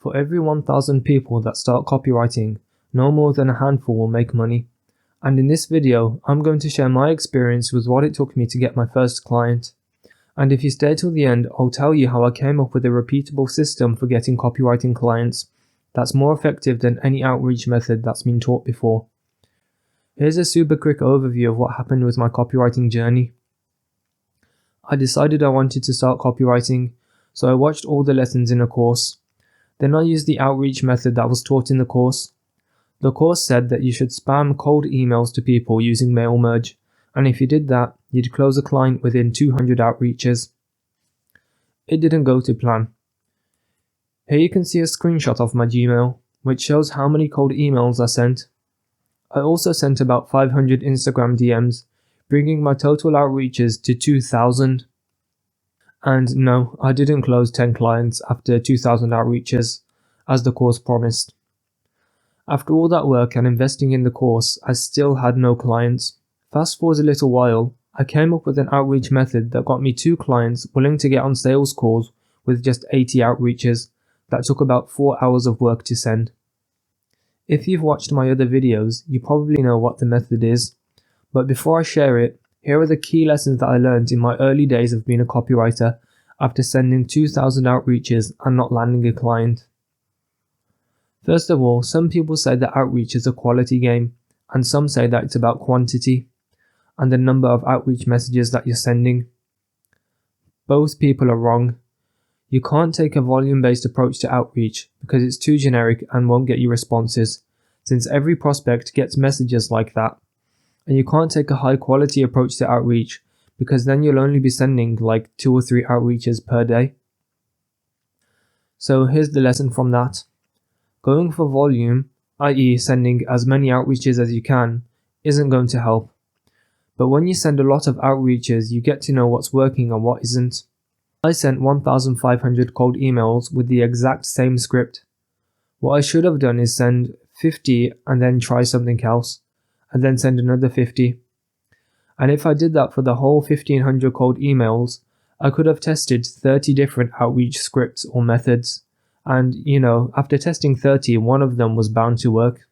For every 1,000 people that start copywriting, no more than a handful will make money. And in this video, I'm going to share my experience with what it took me to get my first client. And if you stay till the end, I'll tell you how I came up with a repeatable system for getting copywriting clients that's more effective than any outreach method that's been taught before. Here's a super quick overview of what happened with my copywriting journey. I decided I wanted to start copywriting, so I watched all the lessons in a course. Then I used the outreach method that was taught in the course. The course said that you should spam cold emails to people using mail merge, and if you did that, you'd close a client within 200 outreaches. It didn't go to plan. Here you can see a screenshot of my Gmail, which shows how many cold emails I sent. I also sent about 500 Instagram DMs, bringing my total outreaches to 2,000. And no, I didn't close 10 clients after 2,000 outreaches, as the course promised. After all that work and investing in the course, I still had no clients. Fast forward a little while, I came up with an outreach method that got me 2 clients willing to get on sales calls with just 80 outreaches that took about 4 hours of work to send. If you've watched my other videos, you probably know what the method is. But before I share it, here are the key lessons that I learned in my early days of being a copywriter after sending 2,000 outreaches and not landing a client. First of all, some people say that outreach is a quality game, and some say that it's about quantity and the number of outreach messages that you're sending. Both people are wrong. You can't take a volume-based approach to outreach because it's too generic and won't get you responses, since every prospect gets messages like that. And you can't take a high-quality approach to outreach because then you'll only be sending like 2 or 3 outreaches per day. So here's the lesson from that. Going for volume, i.e. sending as many outreaches as you can, isn't going to help. But when you send a lot of outreaches, you get to know what's working and what isn't. I sent 1,500 cold emails with the exact same script. What I should have done is send 50 and then try something else, and then send another 50. And if I did that for the whole 1,500 cold emails, I could have tested 30 different outreach scripts or methods. And, after testing 30, one of them was bound to work.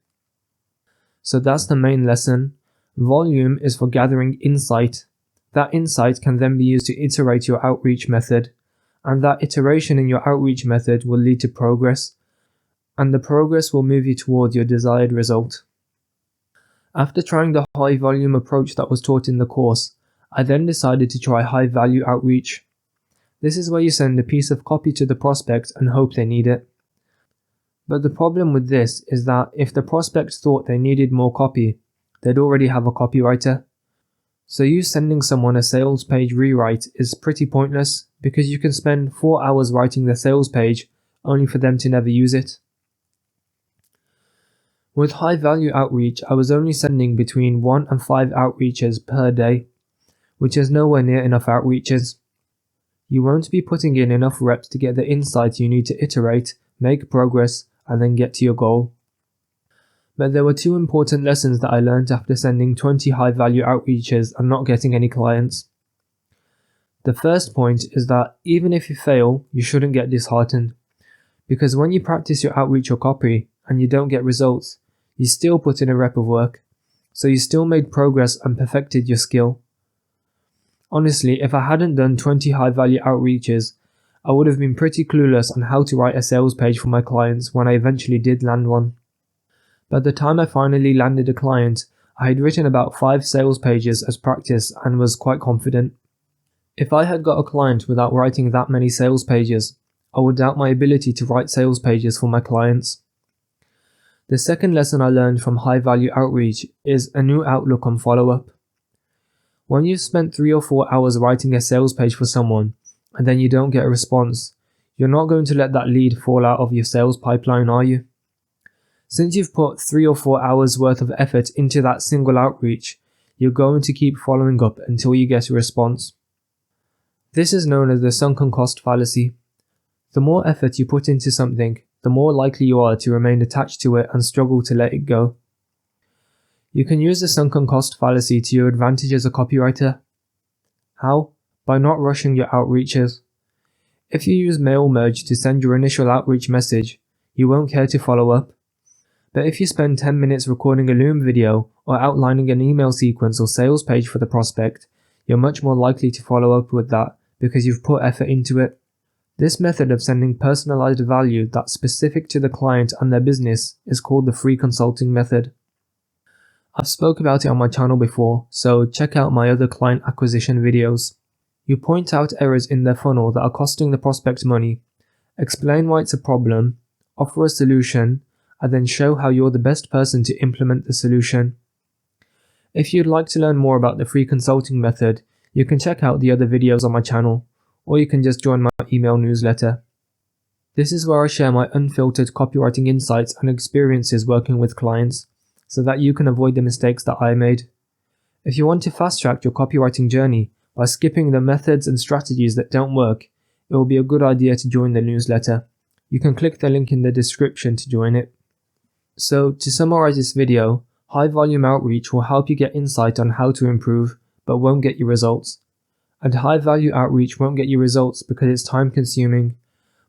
So that's the main lesson. Volume is for gathering insight. That insight can then be used to iterate your outreach method. And that iteration in your outreach method will lead to progress. And the progress will move you toward your desired result. After trying the high volume approach that was taught in the course, I then decided to try high value outreach. This is where you send a piece of copy to the prospect and hope they need it. But the problem with this is that if the prospect thought they needed more copy, they'd already have a copywriter. So you sending someone a sales page rewrite is pretty pointless because you can spend 4 hours writing the sales page only for them to never use it. With high value outreach, I was only sending between 1 and 5 outreaches per day, which is nowhere near enough outreaches. You won't be putting in enough reps to get the insight you need to iterate, make progress, and then get to your goal. But there were 2 important lessons that I learned after sending 20 high value outreaches and not getting any clients. The first point is that even if you fail, you shouldn't get disheartened. Because when you practice your outreach or copy and you don't get results, you still put in a rep of work. So you still made progress and perfected your skill. Honestly, if I hadn't done 20 high value outreaches, I would have been pretty clueless on how to write a sales page for my clients when I eventually did land one. By the time I finally landed a client, I had written about 5 sales pages as practice and was quite confident. If I had got a client without writing that many sales pages, I would doubt my ability to write sales pages for my clients. The second lesson I learned from high value outreach is a new outlook on follow-up. When you've spent 3 or 4 hours writing a sales page for someone and then you don't get a response, you're not going to let that lead fall out of your sales pipeline, are you? Since you've put 3 or 4 hours worth of effort into that single outreach, you're going to keep following up until you get a response. This is known as the sunken cost fallacy. The more effort you put into something, the more likely you are to remain attached to it and struggle to let it go. You can use the sunken cost fallacy to your advantage as a copywriter. How? By not rushing your outreaches. If you use mail merge to send your initial outreach message, you won't care to follow up. But if you spend 10 minutes recording a Loom video or outlining an email sequence or sales page for the prospect, you're much more likely to follow up with that because you've put effort into it. This method of sending personalized value that's specific to the client and their business is called the free consulting method. I've spoke about it on my channel before, so check out my other client acquisition videos. You point out errors in their funnel that are costing the prospect money, explain why it's a problem, offer a solution, and then show how you're the best person to implement the solution. If you'd like to learn more about the free consulting method, you can check out the other videos on my channel, or you can just join my email newsletter. This is where I share my unfiltered copywriting insights and experiences working with clients, so that you can avoid the mistakes that I made. If you want to fast-track your copywriting journey by skipping the methods and strategies that don't work, it will be a good idea to join the newsletter. You can click the link in the description to join it. So, to summarize this video, high volume outreach will help you get insight on how to improve, but won't get you results. And high value outreach won't get you results because it's time consuming,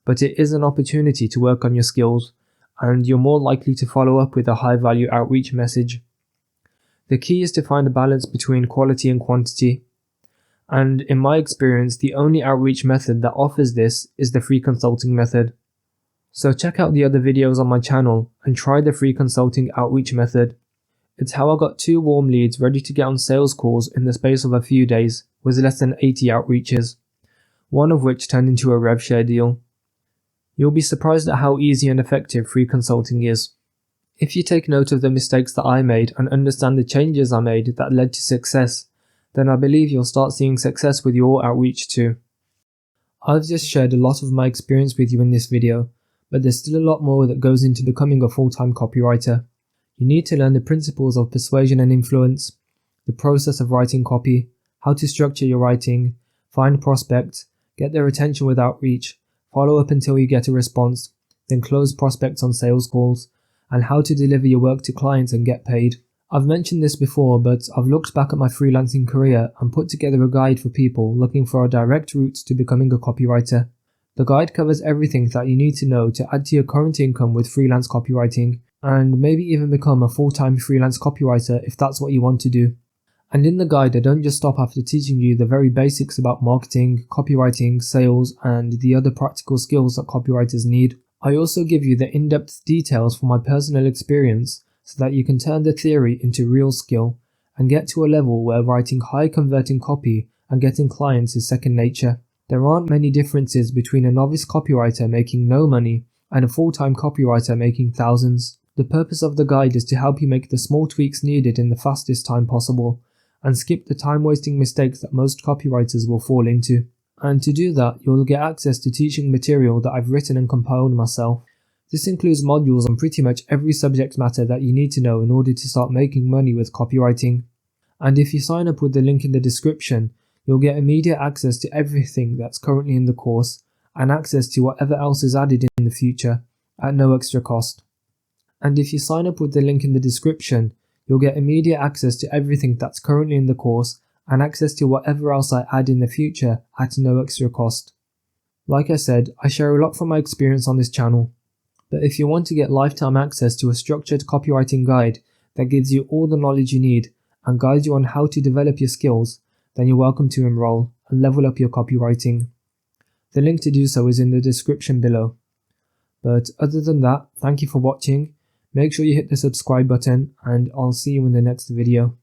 but it is an opportunity to work on your skills, and you're more likely to follow up with a high value outreach message. The key is to find a balance between quality and quantity. And in my experience, the only outreach method that offers this is the free consulting method. So check out the other videos on my channel and try the free consulting outreach method. It's how I got 2 warm leads ready to get on sales calls in the space of a few days with less than 80 outreaches, one of which turned into a rev share deal. You'll be surprised at how easy and effective free consulting is. If you take note of the mistakes that I made and understand the changes I made that led to success, then I believe you'll start seeing success with your outreach too. I've just shared a lot of my experience with you in this video, but there's still a lot more that goes into becoming a full-time copywriter. You need to learn the principles of persuasion and influence, the process of writing copy, how to structure your writing, find prospects, get their attention with outreach, follow up until you get a response, then close prospects on sales calls, and how to deliver your work to clients and get paid. I've mentioned this before, but I've looked back at my freelancing career and put together a guide for people looking for a direct route to becoming a copywriter. The guide covers everything that you need to know to add to your current income with freelance copywriting, and maybe even become a full-time freelance copywriter if that's what you want to do. And in the guide, I don't just stop after teaching you the very basics about marketing, copywriting, sales, and the other practical skills that copywriters need. I also give you the in-depth details from my personal experience so that you can turn the theory into real skill and get to a level where writing high converting copy and getting clients is second nature. There aren't many differences between a novice copywriter making no money and a full-time copywriter making thousands. The purpose of the guide is to help you make the small tweaks needed in the fastest time possible and skip the time-wasting mistakes that most copywriters will fall into. And to do that, you'll get access to teaching material that I've written and compiled myself. This includes modules on pretty much every subject matter that you need to know in order to start making money with copywriting. And if you sign up with the link in the description, you'll get immediate access to everything that's currently in the course and access to whatever else is added in the future at no extra cost. And if you sign up with the link in the description, you'll get immediate access to everything that's currently in the course and access to whatever else I add in the future at no extra cost. Like I said, I share a lot from my experience on this channel, but if you want to get lifetime access to a structured copywriting guide that gives you all the knowledge you need and guides you on how to develop your skills, then you're welcome to enroll and level up your copywriting. The link to do so is in the description below. But other than that, thank you for watching. Make sure you hit the subscribe button and I'll see you in the next video.